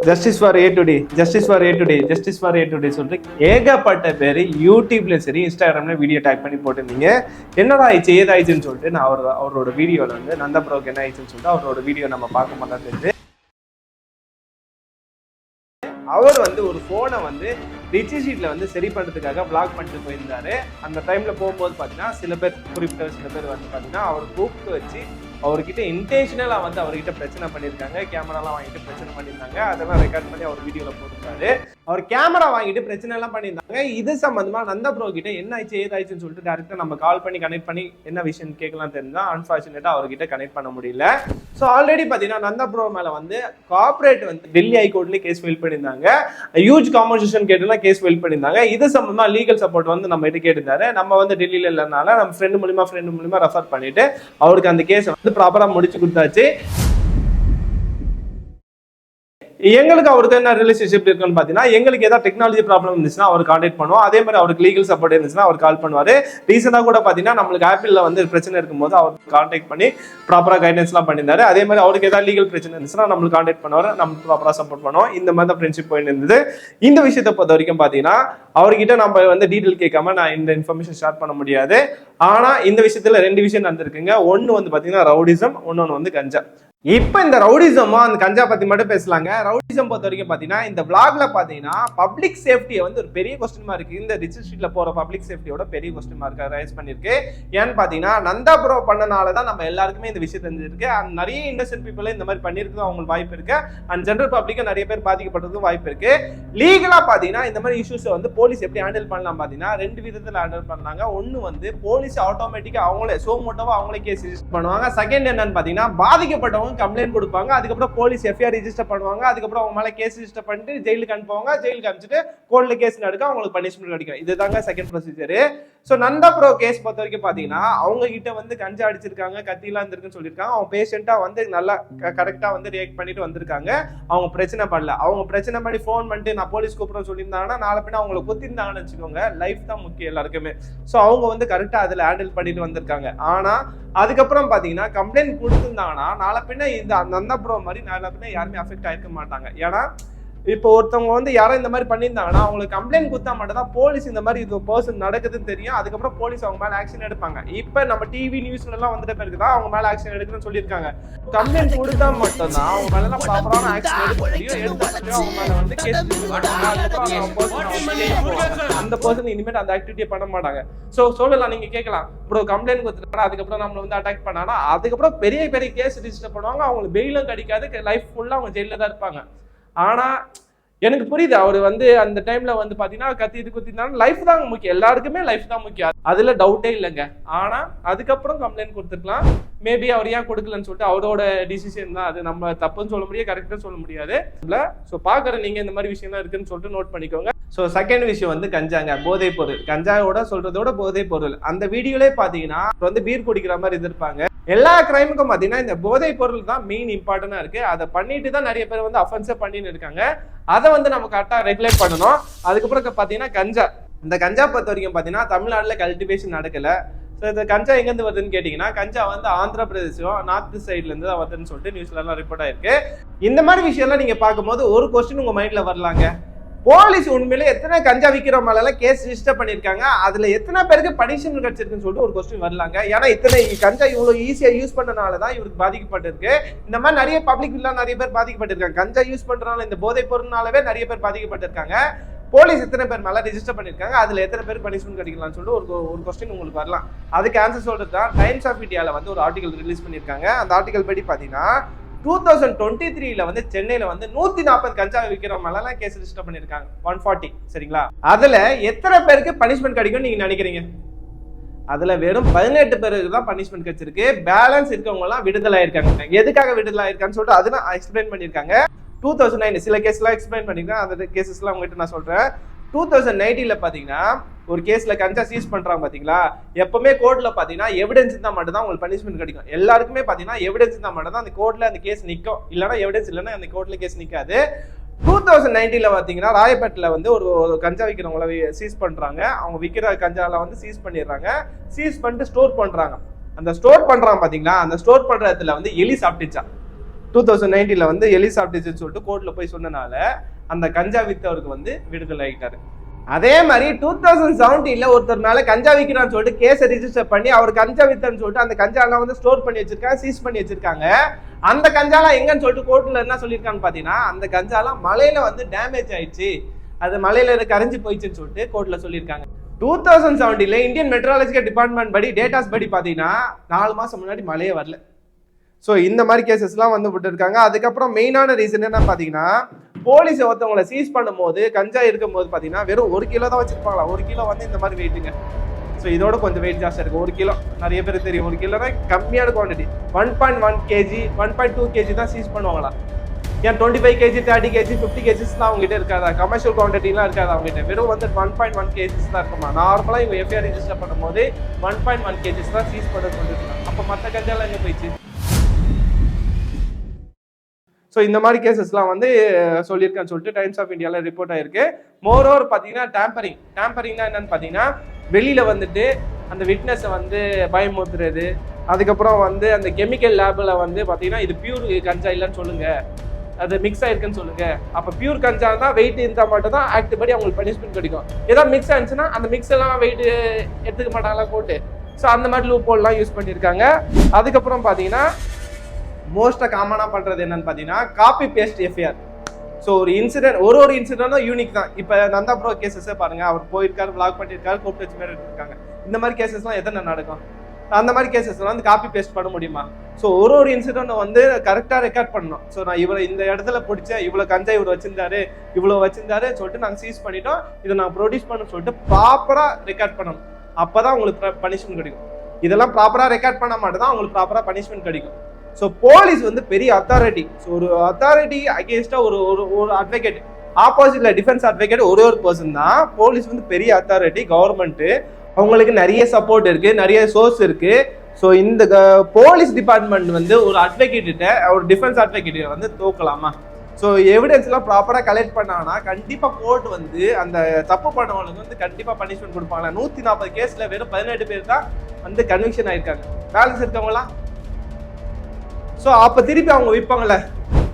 Justice for A today, justice for A today, justice for A today சொல்லிட்டு ஏகப்பட்ட பேர் யூடியூப்ல சரி இன்ஸ்டாகிராம்ல வீடியோ டைப் பண்ணி போட்டிருந்தீங்க. என்னடா ஆயிடுச்சு ஏதாயிடுச்சுன்னு சொல்லிட்டு நான் அவரோட வீடியோவில் வந்து நந்தா ப்ரோக்கு என்ன ஆயிடுச்சுன்னு சொல்லிட்டு அவரோட வீடியோ நம்ம பார்க்க மாட்டோம். அவர் வந்து ஒரு ஃபோனை வந்து ரிச்சி ஷீட்டில் வந்து சரி பண்ணுறதுக்காக பிளாக் பண்ணிட்டு போயிருந்தாரு. அந்த டைமில் போகும்போது பார்த்தீங்கன்னா சில பேர் வந்து பார்த்தீங்கன்னா அவர் கூப்பிட்டு வச்சு அவர்கிட்ட இன்டென்ஷனலாக வந்து அவர்கிட்ட பிரச்சனை பண்ணியிருக்காங்க. கேமராலாம் வாங்கிட்டு பிரச்சனை பண்ணியிருந்தாங்க. அதெல்லாம் ரெக்கார்ட் பண்ணி அவர் வீடியோவில் போட்டிருக்காரு. அவர் கேமரா வாங்கிட்டு பிரச்சனை எல்லாம் பண்ணியிருந்தாங்க. இது சம்பந்தமா நந்தா ப்ரோ கிட்ட என்ன ஆயிடுச்சு ஏதாச்சுன்னு சொல்லிட்டு டேரக்டா நம்ம கால் பண்ணி கனெக்ட் பண்ணி என்ன விஷயம் கேட்கலாம் தெரிஞ்சா அன்பார்ச்சுனேட்டா அவர்கிட்ட கனெக்ட் பண்ண முடியல. ஸோ ஆல்ரெடி பார்த்தீங்கன்னா நந்தா ப்ரோ மேல வந்து கார்பரேட் வந்து டெல்லி ஹைகோர்ட்லேயே கேஸ் ஃபைல் பண்ணியிருந்தாங்க. ஹியூஜ் காம்பன்சேஷன் கேட்டுலாம் கேஸ் ஃபைல் பண்ணியிருந்தாங்க. இது சம்பந்தமா லீகல் சப்போர்ட் வந்து நம்ம கிட்ட கேட்டிருந்தாரு. நம்ம வந்து டெல்லியில இல்லைனால நம்ம ஃப்ரெண்டு மூலியமா ரெஃபர் பண்ணிட்டு அவருக்கு அந்த கேஸ் வந்து ப்ராப்பரா முடிச்சு கொடுத்தாச்சு. எங்களுக்கு அவருக்கு என்ன ரிலேஷன்ஷிப் இருக்குன்னு பார்த்தீங்கன்னா எங்களுக்கு ஏதாவது டெக்னாலஜி ப்ராப்ளம் இருந்துச்சுன்னா அவர் கான்டாக்ட் பண்ணுவோம். அதே மாதிரி அவருக்கு லீகல் சப்போர்ட் இருந்துச்சுன்னா அவர் கால் பண்ணுவார். ரீசெண்டாக கூட பார்த்தீங்கன்னா நம்மளுக்கு ஆப்பிளில் வந்து பிரச்சனை இருக்கும்போது அவர் கான்டாக்ட் பண்ணி ப்ராப்பராக கைடன்ஸ்லாம் பண்ணியிருந்தாரு. அதே மாதிரி அவருக்கு ஏதாவது லீகல் பிரச்சனை இருந்துச்சுன்னா நம்மளுக்கு கான்டாக்ட் பண்ணுவார், நம்ம ப்ராப்பராக சப்போர்ட் பண்ணுவோம். இந்த மாதிரி தான் ஃப்ரெண்ட்ஷிப் போயிட்டு இருந்தது. இந்த விஷயத்தை பொறுத்த வரைக்கும் பார்த்தீங்கன்னா அவர்கிட்ட நம்ம வந்து டீட்டெயில் கேட்காம நான் இந்த இன்ஃபர்மேஷன் ஷேர் பண்ண முடியாது. ஆனால் இந்த விஷயத்தில் 2 விஷயம் நடந்திருக்குங்க. ஒன்று வந்து பார்த்தீங்கன்னா ரவுடிசம், இன்னொன்று வந்து கஞ்சா. இப்ப இந்த ரவுடிசமும் அந்த கஞ்சா பத்தி மட்டும் பேசலாங்க. ரவுடிசம் பொறுத்த வரைக்கும் பாத்தீங்கன்னா இந்த vlogல பாத்தீங்கன்னா பப்ளிக் சேஃப்டியை வந்து ஒரு பெரிய கொஸ்டின் மார்க் இந்த ரிச்சி ஸ்ட்ரீட்ல போற பப்ளிக் சேஃப்டியோட பெரிய கொஸ்டின் மார்க் ரைஸ் பண்ணிருக்கு. ஏன்னு பாத்தீங்கன்னா நந்தா ப்ரோ பண்ணனாலதான் நம்ம எல்லாருக்குமே இந்த விஷயம் தெரிஞ்சிருக்கு. நிறைய இன்னசென்ட் பீப்புள் இந்த மாதிரி பண்ணிருக்கு அவங்களுக்கு வாய்ப்பு இருக்கு. அண்ட் ஜெனரல் பப்ளிக்கு நிறைய பேர் பாதிக்கப்பட்டதுக்கும் வாய்ப்பு இருக்கு. லீகலா பாத்தீங்கன்னா இந்த மாதிரி இஷ்யூஸ் வந்து போலீஸ் எப்படி ஹேண்டில் பண்ணலாம் பாத்தீங்கன்னா 2 விதத்துல ஹேண்டில் பண்ணாங்க. ஒன்னு வந்து போலீஸ் ஆட்டோமேட்டிக்கா அவங்களே சோமோட்டோவா அவங்களே கேஸ் ரிஜிஸ்டர் பண்ணுவாங்க. செகண்ட் என்னன்னு பாத்தீங்கன்னா பாதிக்கப்பட்டவங்க கம்ப்ளைண்ட் கொடுப்பாங்க. அதுக்கப்புறம் போலீஸ் எஃப்ஐஆர் ரிஜிஸ்டர் பண்ணுவாங்க. அதுக்கப்புறம் அவங்க மேல கேஸ் ரிஜிஸ்டர் பண்ணிட்டு ஜெயிலுக்கு அனுப்புவாங்க. ஜெயிலுக்கு அனுப்பிச்சிட்டு கோர்ட்ல கேஸ் நடக்க அவங்களுக்கு பனிஷ்மெண்ட் கிடைக்கும். இதுதாங்க second procedure. So Nanda bro case பொறுத்த வரைக்கும் பாத்தீங்கன்னா அவங்க கிட்ட வந்து கஞ்சா அடிச்சிருக்காங்க, கத்திலாம் இருந்திருக்குன்னு சொல்லியிருக்காங்க. அவங்க பேஷண்டா வந்து நல்லா கரெக்டா வந்து ரியாக்ட் பண்ணிட்டு வந்திருக்காங்க. அவங்க பிரச்சனை பண்ணல. அவங்க பிரச்சனை பண்ணி ஃபோன் பண்ணிட்டு நான் போலீஸ் கூப்பிடுறேன் சொல்லியிருந்தாங்கன்னா நாளை பின்ன அவங்களை குத்திருந்தாங்கன்னு வச்சுக்கோங்க. லைஃப் தான் முக்கியம் எல்லாருக்குமே. ஸோ அவங்க வந்து கரெக்டா அதுல ஹேண்டில் பண்ணிட்டு வந்திருக்காங்க. ஆனா அதுக்கப்புறம் பாத்தீங்கன்னா கம்ப்ளைண்ட் கொடுத்திருந்தாங்கன்னா நாளை பின்ன இந்த நந்தா ப்ரோ மாதிரி நாளை பின்ன யாருமே அஃபெக்ட் ஆயிருக்க மாட்டாங்க. ஏன்னா இப்போ ஒருத்தவங்க வந்து யாரும் இந்த மாதிரி பண்ணியிருந்தாங்கன்னா அவங்களுக்கு கம்ப்ளைண்ட் கொடுத்தா மட்டும் தான் போலீஸ் இந்த மாதிரி இது பர்சன் நடக்குதுன்னு தெரியும். அதுக்கப்புறம் போலீஸ் அவங்க மேல ஆக்ஷன் எடுப்பாங்க. இப்ப நம்ம டிவி நியூஸ்ல எல்லாம் வந்துட்ட பிறகு தான் அவங்க மேல ஆக்ஷன் எடுக்கணும்னு சொல்லியிருக்காங்க. கம்ப்ளைண்ட் கொடுத்தா மட்டும் தான் அவங்க மேல எல்லாம் ப்ராப்பரான ஆக்ஷன் எடுக்க முடியும். எடுத்து அவங்க மேல வந்து கேஸ் அந்த பர்சன் இனிமேல் அந்த ஆக்டிவிட்டியை பண்ண மாட்டாங்க. சோ சொல்லலாம், நீங்க கேட்கலாம் ப்ரோ கம்ப்ளைண்ட் கொடுத்துட்டாங்க அதுக்கப்புறம் நம்மள வந்து அட்டாக் பண்ணானா அதுக்கப்புறம் பெரிய பெரிய கேஸ் ரிஜிஸ்டர் பண்ணுவாங்க. அவங்களுக்கு பெயிலும் கிடைக்காது, லைஃப் ஃபுல்லா அவங்க ஜெயில தான் இருப்பாங்க. ஆனா எனக்கு புரியுது அவர் வந்து அந்த டைம்ல வந்து பாத்தீங்கன்னா கத்திட்டு குத்தினாலும் லைஃப் தான் முக்கியம். எல்லாருக்குமே லைஃப் தான் முக்கியம், அதுல டவுட்டே இல்லைங்க. ஆனா அதுக்கப்புறம் கம்ப்ளைண்ட் கொடுத்துருக்கலாம். மேபி அவர் ஏன் கொடுக்கலன்னு சொல்லிட்டு அவரோட டிசிஷன் தான். அது நம்ம தப்புன்னு சொல்ல முடியாது, கரெக்டா சொல்ல முடியாது. ஸோ பாக்குற நீங்க இந்த மாதிரி விஷயம் தான் இருக்குன்னு சொல்லிட்டு நோட் பண்ணிக்கோங்க. ஸோ செகண்ட் விஷயம் வந்து கஞ்சாங்க, போதை பொருள். கஞ்சாவோட சொல்றதோட போதை பொருள். அந்த வீடியோலே பாத்தீங்கன்னா வந்து பீர் குடிக்கிற மாதிரி இருப்பாங்க. எல்லா கிரைமுக்கும் பாத்தீங்கன்னா இந்த போதை பொருள் தான் மெயின் இம்பார்ட்டன்டா இருக்கு. அதை பண்ணிட்டு தான் நிறைய பேர் வந்து அஃபென்ஸே பண்ணிட்டு இருக்காங்க. அதை வந்து நம்ம கரெக்டா ரெகுலேட் பண்ணணும். அதுக்கப்புறம் பாத்தீங்கன்னா கஞ்சா. இந்த கஞ்சா பொறுத்த வரைக்கும் பாத்தீங்கன்னா தமிழ்நாட்டுல கல்டிவேஷன் நடக்கல. ஸோ இந்த கஞ்சா எங்கேருந்து வருதுன்னு கேட்டீங்கன்னா கஞ்சா வந்து ஆந்திர பிரதேசம் நார்த் சைட்ல இருந்து தான் வருதுன்னு சொல்லிட்டு நியூஸ்ல எல்லாம் ரிப்போர்ட் ஆயிருக்கு. இந்த மாதிரி விஷயம்லாம் நீங்க பார்க்கும்போது ஒரு கொஸ்டின் உங்க மைண்ட்ல வரலாங்க. போலீஸ் உண்மையிலே எத்தனை கஞ்சா விற்கிற மேல கேஸ் ரிஜிஸ்டர் பண்ணிருக்காங்க, அதுல எத்தனை பேருக்கு பனிஷ்மெண்ட் கிடைச்சிருக்குன்னு சொல்லிட்டு ஒரு கொஸ்டின் வரலாங்க. ஏன்னா இத்தனை கஞ்சா இவ்வளவு ஈஸியா யூஸ் பண்ணனாலதான் இவருக்கு பாதிக்கப்பட்டிருக்கு. இந்த மாதிரி நிறைய பப்ளிக் எல்லாம் நிறைய பேர் பாதிக்கப்பட்டிருக்காங்க. கஞ்சா யூஸ் பண்றதுனால இந்த போதை பொருள்னாலவே நிறைய பேர் பாதிக்கப்பட்டிருக்காங்க. போலீஸ் எத்தனை பேர் மேல ரெஜிஸ்டர் பண்ணிருக்காங்க, அதுல எத்தனை பேர் பனிஷ்மெண்ட் கிடைக்கலாம்னு சொல்லிட்டு ஒரு கொஸ்டின் உங்களுக்கு வரலாம். அதுக்கு ஆன்சர் சொல்றது தான் டைம்ஸ் ஆஃப் இந்தியால வந்து ஒரு ஆர்டிகல் ரிலீஸ் பண்ணிருக்காங்க. அந்த ஆர்டிகல் படி பாத்தீங்கன்னா 2023 வந்து சென்னையில வந்து 140 கஞ்சா விற்கிற மேல கேஸ் ரிஜிஸ்டர் பண்ணிருக்காங்க. 140 சரிங்களா? அதுல எத்தனை பேருக்கு பனிஷ்மெண்ட் கிடைக்கும் நீங்க நினைக்கிறீங்க? அதுல வெறும் 18 பேருக்கு தான் பனிஷ்மெண்ட் கிடைச்சிருக்கு. பேலன்ஸ் இருக்கவங்க எல்லாம் விடுதலை ஆயிருக்காங்க. எதுக்காக விடுதலை ஆயிருக்கான்னு சொல்லிட்டு அது நான் எக்ஸ்பிளைன் பண்ணிருக்காங்க. 2009 சில கேஸ் எல்லாம் எக்ஸ்பிளைன் பண்ணிருக்கேன். அந்த கேசஸ் எல்லாம் உங்ககிட்ட நான் சொல்றேன். 2019 பாத்தீங்கன்னா ஒரு கேஸ்ல கஞ்சா சீஸ் பண்றாங்க பாத்தீங்களா? எப்பவுமே கோர்ட்ல பாத்தீங்கன்னா எவிடன்ஸ் இருந்தா மட்டும் தான் உங்களுக்கு பனிஷ்மெண்ட் கிடைக்கும். எல்லாருக்குமே பாத்தீங்கன்னா எவிடன்ஸ் இருந்தா மட்டும் தான் அந்த கோர்ட்ல அந்த கேஸ் நிக்கும். இல்லைன்னா எவிடன்ஸ் இல்லைன்னா அந்த கோர்ட்ல கேஸ் நிக்காது. 2019 பாத்தீங்கன்னா ராயப்பேட்டில் வந்து ஒரு கஞ்சா விற்கிறவங்கள சீஸ் பண்றாங்க. அவங்க விற்கிற கஞ்சால வந்து சீஸ் பண்ணிடுறாங்க. சீஸ் பண்ணிட்டு ஸ்டோர் பண்றாங்க. அந்த ஸ்டோர் பண்றாங்க பாத்தீங்களா? அந்த ஸ்டோர் பண்ற இடத்துல வந்து எலி சாப்பிட்டுச்சா. 2019 வந்து எலி சாப்பிட்டுச்சுன்னு சொல்லிட்டு கோர்ட்ல போய் சொன்னனால அந்த கஞ்சா வித்தவருக்கு வந்து விடுதலை ஆகிட்டாரு. அதே மாதிரி 2017 ஒருத்தர் மேல கஞ்சா விற்கிறான்னு சொல்லிட்டு கேஸை ரிஜிஸ்டர் பண்ணி அவர் கஞ்சா வித்தன்னு சொல்லிட்டு அந்த கஞ்சாலாம் வந்து ஸ்டோர் பண்ணி வச்சிருக்காங்க, சீஸ் பண்ணி வச்சிருக்காங்க. அந்த கஞ்சாலாம் எங்கன்னு சொல்லிட்டு கோர்ட்ல என்ன சொல்லியிருக்கான்னு பாத்தீங்கன்னா, அந்த கஞ்சாலாம் மலையில வந்து டேமேஜ் ஆயிடுச்சு, அது மலையில கரைஞ்சு போயிடுச்சுன்னு சொல்லிட்டு கோர்ட்ல சொல்லியிருக்காங்க. 2017 இந்தியன் மெட்ராலஜிக்கல் டிபார்ட்மெண்ட் படி டேட்டாஸ் படி பாத்தீங்கன்னா 4 மாசம் முன்னாடி மழையே வரல. ஸோ இந்த மாதிரி கேசஸ்லாம் வந்து விட்டுருக்காங்க. அதுக்கப்புறம் மெயினான ரீசன் என்ன பார்த்தீங்கன்னா, போலீஸ் ஒருத்தவங்களை சீஸ் பண்ணும்போது கஞ்சா இருக்கும் போது பார்த்தீங்கன்னா வெறும் 1 கிலோ தான் வச்சிருப்பாங்களா. 1 கிலோ வந்து இந்த மாதிரி வெயிட்டுங்க. ஸோ இதோட கொஞ்சம் வெயிட் ஜாஸ்தியாக இருக்குது. 1 கிலோ நிறைய பேர் தெரியும். 1 கிலோனா கம்மியான குவான்டிட்டி. 1.1 kg 1.2 kg தான் சீஸ் பண்ணுவாங்களா. ஏன் 25 kg 30 kg 50 kgsலாம் அவங்ககிட்ட இருக்காதா? கமர்ஷியல் குவான்டிட்டிலாம் இருக்காது அவங்ககிட்ட. வெறும் வந்து 1.1 kgs தான் இருக்குமா. நார்மலாக இவங்க எஃப்ஐஆர் ரிஜிஸ்டர் பண்ணும்போது 1.1 kgs தான் சீஸ் பண்ண சொல்லியிருக்காங்க. அப்போ மற்ற கஞ்சாலாம் எங்கே போயிடுச்சு? ஸோ இந்த மாதிரி கேசஸ்லாம் வந்து சொல்லியிருக்கேன்னு சொல்லிட்டு டைம்ஸ் ஆஃப் இந்தியாவில் ரிப்போர்ட் ஆயிருக்கு. மோரோவர் பார்த்தீங்கன்னா டேம்பரிங்னா என்னன்னு பார்த்தீங்கன்னா, வெளியில வந்துட்டு அந்த விட்னஸை வந்து பயமுறுத்துறது, அதுக்கப்புறம் வந்து அந்த கெமிக்கல் லேபில் வந்து பார்த்தீங்கன்னா இது பியூர் கஞ்சா இல்லைன்னு சொல்லுங்க, அது மிக்ஸ் ஆயிருக்குன்னு சொல்லுங்க. அப்போ பியூர் கஞ்சா தான் வெயிட் இருந்தால் மட்டும் தான் ஆக்ட் படி அவங்களுக்கு பனிஷ்மெண்ட் கிடைக்கும். ஏதாவது மிக்ஸ் ஆனிச்சுன்னா அந்த மிக்ஸ் எல்லாம் வெயிட் எடுத்துக்க மாட்டாங்களா கோர்ட்டு. ஸோ அந்த மாதிரி லூப் ஹோல்லாம் யூஸ் பண்ணியிருக்காங்க. அதுக்கப்புறம் பார்த்தீங்கன்னா மோஸ்ட்டாக காமனாக பண்ணுறது என்னன்னு பார்த்தீங்கன்னா காப்பி பேஸ்ட் எஃப்ஐஆர். ஸோ ஒரு இன்சிடென்ட் ஒரு இன்சிடென்ட்டும் யூனிக் தான். இப்போ நந்தா ப்ரோ கேசஸே பாருங்க, அவர் போயிருக்காரு, விளாக் பண்ணியிருக்காரு, கூப்பிட்டு வச்சு மாதிரி எடுத்திருக்காங்க. இந்த மாதிரி கேசஸ்லாம் எத்தனை நடக்கும்? அந்த மாதிரி கேசஸ்லாம் வந்து காப்பி பேஸ்ட் பண்ண முடியுமா? ஸோ ஒரு இன்சிடென்ட் வந்து கரெக்டாக ரெக்கார்ட் பண்ணணும். ஸோ நான் இவரை இந்த இடத்துல பிடிச்சேன், இவ்வளோ கஞ்சா இவர் இவ்வளோ வச்சிருந்தாரு சொல்லிட்டு நாங்கள் சீஸ் பண்ணிட்டோம், இதை நான் ப்ரொடியூஸ் பண்ண சொல்லிட்டு ப்ராப்பராக ரெக்கார்ட் பண்ணணும். அப்போ தான் உங்களுக்கு பனிஷ்மெண்ட் கிடைக்கும். இதெல்லாம் ப்ராப்பராக ரெக்கார்ட் பண்ண மாட்டேன் தான் உங்களுக்கு ப்ராப்பராக பனிஷ்மெண்ட் கிடைக்கும். ஸோ போலீஸ் வந்து பெரிய அத்தாரிட்டி. ஸோ ஒரு அத்தாரிட்டி அகேன்ஸ்டா ஒரு அட்வொகேட், ஆப்போசிட்ல டிஃபென்ஸ் அட்வொகேட் ஒரு பர்சன் தான். போலீஸ் வந்து பெரிய அத்தாரிட்டி, கவர்மெண்ட், அவங்களுக்கு நிறைய சப்போர்ட் இருக்கு, நிறைய சோர்ஸ் இருக்கு. ஸோ இந்த போலீஸ் டிபார்ட்மெண்ட் வந்து ஒரு அட்வொகேட்ட, ஒரு டிஃபென்ஸ் அட்வொகேட் வந்து தூக்கலாமா? ஸோ எவிடன்ஸ் எல்லாம் ப்ராப்பராக கலெக்ட் பண்ணாங்கன்னா கண்டிப்பா கோர்ட் வந்து அந்த தப்பு பண்ணவங்களுக்கு வந்து கண்டிப்பா பனிஷ்மெண்ட் கொடுப்பாங்களா. 140 கேஸ்ல வெறும் 18 பேர் தான் வந்து கன்விக்ஷன் ஆயிருக்காங்க. பேலன்ஸ் இருக்கவங்களாம் ஸோ அப்போ திருப்பி அவங்க விற்பாங்கல்ல.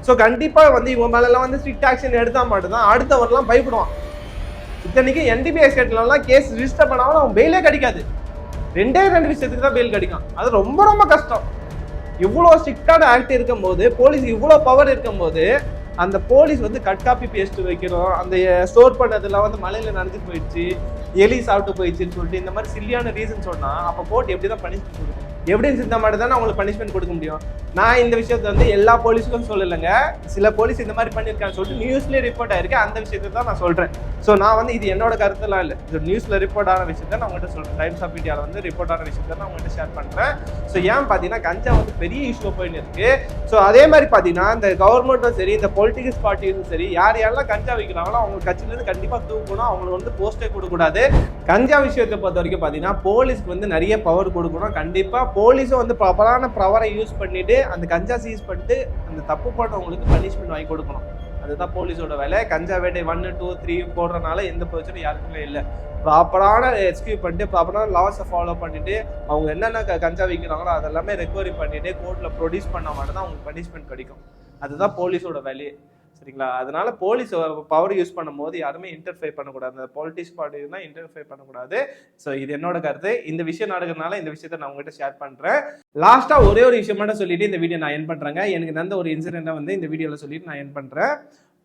ஸோ கண்டிப்பாக வந்து இவங்க மேலெல்லாம் வந்து ஸ்ட்ரிக்ட் ஆக்ஷன் எடுத்தால் மட்டும்தான் அடுத்தவரெலாம் பயப்படுவான். இத்தனைக்கு என்டிபிஎஸ் கேட்லாம் கேஸ் ரிஜிஸ்டர் பண்ணாலும் அவன் பெயிலே கிடைக்காது. 2 விஷயத்துக்கு தான் பெயில் கிடைக்கும். அது ரொம்ப ரொம்ப கஷ்டம். இவ்வளோ ஸ்ட்ரிக்டான ஆக்ட் இருக்கும்போது, போலீஸ் இவ்வளோ பவர் இருக்கும்போது, அந்த போலீஸ் வந்து கட் காப்பி பேஸ்ட் வைக்கிறோம், அந்த ஸ்டோர் பண்ணதெல்லாம் வந்து மலையில் நனைஞ்சிட்டு போயிடுச்சு, எலி சாப்பிட்டு போயிடுச்சுன்னு சொல்லிட்டு இந்த மாதிரி சில்லியான ரீசன் சொன்னால் அப்போ கோர்ட் எப்படி தான் பனிஷ்மெண்ட் கொடுக்கும்? எவிடன்ஸ் இருந்தால் மட்டும் தானே அவங்களுக்கு பனிஷ்மெண்ட் கொடுக்க முடியும். நான் இந்த விஷயத்தை வந்து எல்லா போலீஸுக்கும் சொல்லலைங்க, சில போலீஸ் இந்த மாதிரி பண்ணியிருக்கான்னு சொல்லிட்டு நியூஸ்லேயே ரிப்போர்ட் ஆயிருக்கு. அந்த விஷயத்தை தான் நான் சொல்கிறேன். ஸோ நான் வந்து இது என்னோட கருத்துலாம் இல்லை, இது நியூஸில் ரிப்போர்ட் ஆன விஷயத்தை நான் உங்கள்கிட்ட சொல்கிறேன். டைம்ஸ் ஆஃப் இந்தியாவில் வந்து ரிப்போர்ட் ஆன விஷயத்தை நான் உங்கள்கிட்ட ஷேர் பண்ணுறேன். ஸோ ஏன் பார்த்தீங்கன்னா கஞ்சா வந்து பெரிய இஷ்யூ போயின்னு இருக்கு. ஸோ அதே மாதிரி பார்த்தீங்கன்னா இந்த கவர்மெண்ட்டும் சரி, இந்த பொலிட்டிக்கல்ஸ் பார்ட்டிஸும் சரி, யாரெல்லாம் கஞ்சா வைக்கிறாங்களோ அவங்க கட்சியிலேருந்து கண்டிப்பாக தூக்கணும், அவங்களுக்கு வந்து போஸ்டே கொடுக்கக்கூடாது. கஞ்சா விஷயத்தை பொறுத்த வரைக்கும் பார்த்தீங்கன்னா போலீஸ்க்கு வந்து நிறைய பவர் கொடுக்கணும். கண்டிப்பாக போலீஸும் வந்து ப்ராப்பரான பவரை யூஸ் பண்ணிட்டு அந்த கஞ்சா சீஸ் பண்ணிட்டு அந்த தப்பு பண்ணவங்களுக்கு பனிஷ்மெண்ட் வாங்கி கொடுக்கணும். அதுதான் போலீஸோட வேலை. கஞ்சா வேட்டை 1, 2, 3 போடுறதுனால எந்த பிரச்சனையும் யாருக்குமே இல்லை. ப்ராப்பரான எக்ஸ்கியூட் பண்ணிட்டு ப்ராப்பரான லாஸை ஃபாலோ பண்ணிட்டு அவங்க என்னென்ன கஞ்சா வைக்கிறாங்களோ அதெல்லாமே ரெக்கவரி பண்ணிட்டு கோர்ட்ல ப்ரொடியூஸ் பண்ண மட்டும் தான் அவங்களுக்கு பனிஷ்மெண்ட் கிடைக்கும். அதுதான் போலீஸோட வேலையே. சரிங்களா? அதனால போலீஸ் பவர் யூஸ் பண்ணும் போது யாருமே இன்டர்ஃபேர் பண்ணக்கூடாது. அந்த பொலிட்டிக்ஸ் பார்ட்டினா இன்டர்ஃபேர் பண்ணக்கூடாது. ஸோ இது என்னோட கருத்து. இந்த விஷயம் நடக்கிறதுனால இந்த விஷயத்தை நான் உங்ககிட்ட ஷேர் பண்றேன். லாஸ்டா ஒரே ஒரு விஷயம் மட்டும் சொல்லிட்டு இந்த வீடியோ நான் என் பண்றேங்க. எனக்கு நடந்த ஒரு இன்சிடென்ட்டை வந்து இந்த வீடியோல சொல்லிட்டு நான் என் பண்றேன்.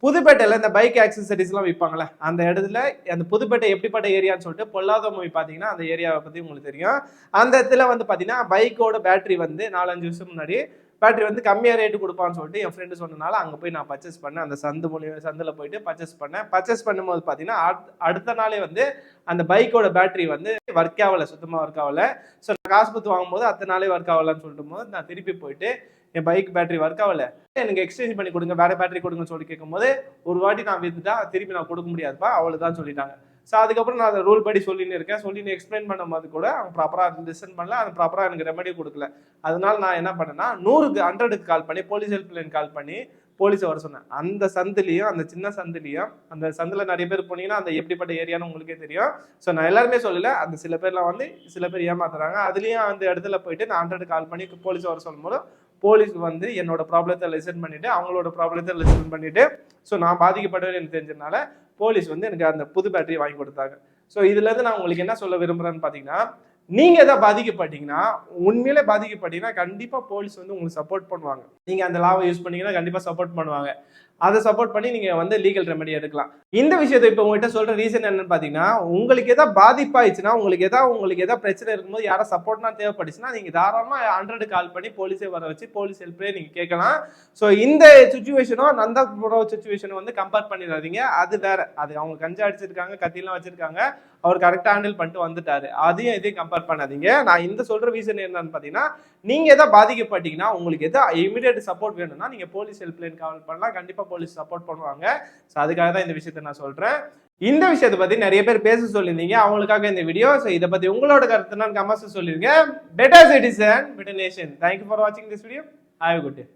புதுப்பேட்டையில் இந்த பைக் ஆக்சசரிஸ்லாம் விற்பாங்களே அந்த இடத்துல, அந்த புதுப்பேட்டை எப்படிப்பட்ட ஏரியான்னு சொல்லிட்டு பொல்லாத மூவி பார்த்தீங்கன்னா அந்த ஏரியாவை பற்றி உங்களுக்கு தெரியும். அந்த இடத்துல வந்து பார்த்தீங்கன்னா பைக்கோட பேட்டரி வந்து 4-5 வருஷம் முன்னாடி பேட்டரி வந்து கம்மியாக ரேட்டு கொடுப்பான்னு சொல்லிட்டு என் ஃப்ரெண்டு சொன்னனால அங்கே போய் நான் பர்ச்சேஸ் பண்ணேன். அந்த சந்தில் போயிட்டு பர்ச்சேஸ் பண்ணேன். பர்ச்சேஸ் பண்ணும்போது பார்த்தீங்கன்னா அடுத்த நாளே வந்து அந்த பைக்கோட பேட்டரி வந்து ஒர்க் ஆகலை, சுத்தமாக ஒர்க் ஆகலை. ஸோ நான் காசு கொடுத்து வாங்கும்போது அடுத்த நாளே ஒர்க் ஆகலான்னு சொல்லிட்டு போது நான் திருப்பி போயிட்டு என் பைக் பேட்டரி ஒர்க் ஆகலை, எனக்கு எக்ஸ்சேஞ்ச் பண்ணி கொடுங்க, வேற பேட்டரி கொடுங்கன்னு சொல்லி கேட்கும்போது ஒரு வாட்டி நான் வித்துட்டா திருப்பி நான் கொடுக்க முடியாதுப்பா அவ்வளோதான் சொல்லிட்டாங்க. ஸோ அதுக்கப்புறம் நான் அதை ரூல் படி சொல்லின்னு இருக்கேன். சொல்லி எக்ஸ்பிளைன் பண்ணும்போது கூட அவங்க ப்ராப்பராக லிசன் பண்ணல, அது ப்ராப்பராக எனக்கு ரெமெடி கொடுக்கல. அதனால நான் என்ன பண்ணேன்னா 100க்கு கால் பண்ணி போலீஸ் ஹெல்ப்லைன் கால் பண்ணி போலீஸை வர சொன்னேன். அந்த சந்திலையும் அந்த சின்ன சந்திலையும் அந்த சந்தில் நிறைய பேர் போனீங்கன்னா அந்த எப்படிப்பட்ட ஏரியான்னு உங்களுக்கே தெரியும். ஸோ நான் எல்லாருமே சொல்லலை, அந்த சில பேர்லாம் வந்து சில பேர் ஏமாத்துறாங்க. அதுலேயும் அந்த இடத்துல போயிட்டு நான் 100க்கு கால் பண்ணி போலீஸை வர சொல்லும்போது போலீஸ் வந்து என்னோட ப்ராப்ளத்தை லிசன் பண்ணிட்டு அவங்களோட ப்ராப்ளத்தை லிசன் பண்ணிட்டு ஸோ நான் பாதிக்கப்படுவேன் எனக்கு தெரிஞ்சதுனால போலீஸ் வந்து எனக்கு அந்த புது பேட்டரி வாங்கி கொடுத்தாங்க. ஸோ இதுல இருந்து நான் உங்களுக்கு என்ன சொல்ல விரும்புறேன்னு பாத்தீங்கன்னா, நீங்க எதாவது பாதிக்கப்பட்டீங்கன்னா, உண்மையிலே பாதிக்கப்பட்டீங்கன்னா கண்டிப்பா போலீஸ் வந்து உங்களுக்கு சப்போர்ட் பண்ணுவாங்க. நீங்க அந்த லாவை யூஸ் பண்ணீங்கன்னா கண்டிப்பா சப்போர்ட் பண்ணுவாங்க. அதை சப்போர்ட் பண்ணி நீங்க வந்து லீகல் ரெமெடி எடுக்கலாம். இந்த விஷயத்தை இப்போ உங்ககிட்ட சொல்ற ரீசன் என்னன்னு பாத்தீங்கன்னா, உங்களுக்கு ஏதாவது பாதிப்பாயிடுச்சுன்னா, உங்களுக்கு ஏதாவது பிரச்சனை இருக்கும்போது யாரோ சப்போர்ட்னா தேவைப்பட்டுச்சுன்னா நீங்க தாராளமா 100 கால் பண்ணி போலீஸே வர வச்சு போலீஸ் ஹெல்ப்லேயே நீங்க கேட்கலாம். ஸோ இந்த சுச்சுவேஷனும் நந்தா ப்ரோ சுச்சுவேஷனும் வந்து கம்பேர் பண்ணிடாதீங்க. அது வேற. அது அவங்க கஞ்சா அடிச்சிருக்காங்க, கத்திலாம் வச்சிருக்காங்க, அவர் கரெக்டா ஹேண்டில் பண்ணிட்டு வந்துட்டாரு. அதையும் இதையும் கம்பேர் பண்ணாதீங்க. நான் இந்த சொல்ற ரீசன் என்னன்னு பாத்தீங்கன்னா, நீங்க ஏதாவது பாதிக்கப்பட்டீங்கன்னா உங்களுக்கு ஏதாவது இமிடியேட் சப்போர்ட் வேணும்னா நீங்க போலீஸ் ஹெல்ப்லைன் கால் பண்ணலாம். கண்டிப்பா போலீஸ் சப்போர்ட் பண்ணுவாங்க. ஸோ அதுக்காக தான் இந்த விஷயத்தை நான் சொல்றேன். இந்த விஷயத்தை பத்தி நிறைய பேர் பேச சொல்லியிருந்தீங்க, அவங்களுக்காக இந்த வீடியோ. ஸோ இதை பத்தி உங்களோட கருத்து நான் கமெண்ட்ஸ் சொல்லிருங்க. Better citizen better nation. Thank you for வாட்சிங் this video. Have a good day.